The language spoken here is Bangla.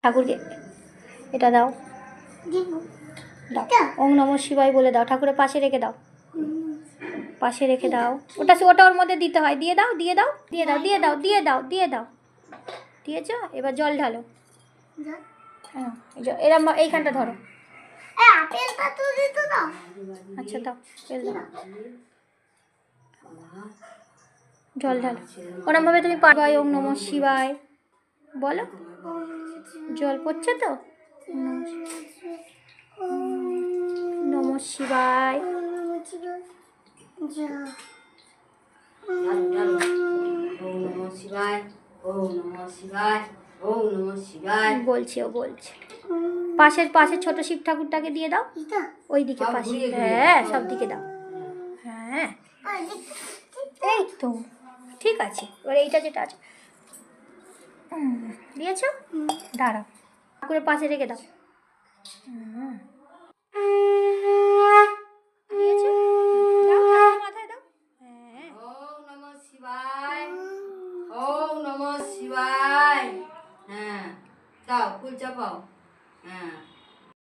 ঠাকুরকে এটা দাও, দাও। ওম নমঃ শিবায় বলে দাও, ঠাকুরের পাশে রেখে দাও, পাশে রেখে দাও। ওটা ওর মধ্যে দিতে হয়। দিয়ে দাও, দিয়ে দাও, দিয়ে দাও, দিয়ে দাও, দিয়ে দাও, দিয়ে দাও। দিয়েছো? এবার জল ঢালো। হ্যাঁ, এরম এইখানটা ধরো। আচ্ছা দাও, তেল দাও, জল ঢালো। ওরমভাবে তুমি পারবে। ওম নমঃ শিবায় বলো। জল পড়ছে তো? নমঃ শিবায়। বলছি, ও বলছে। পাশের ছোট শিব ঠাকুরটাকে দিয়ে দাও, ওই দিকে পাশে। হ্যাঁ, সব দিকে দাও। হ্যাঁ, এই তো ঠিক আছে। এবার এইটা যেটা আছে দিয়েছো, দাঁড়াও, ঠাকুরের পাশে রেখে দাও। দিয়েছো, দাও, মাথায় দাও। হ্যাঁ, ওম নমঃ শিবায়, ওম নমঃ শিবায়। হ্যাঁ, দাও, ফুল চাপাও। হ্যাঁ।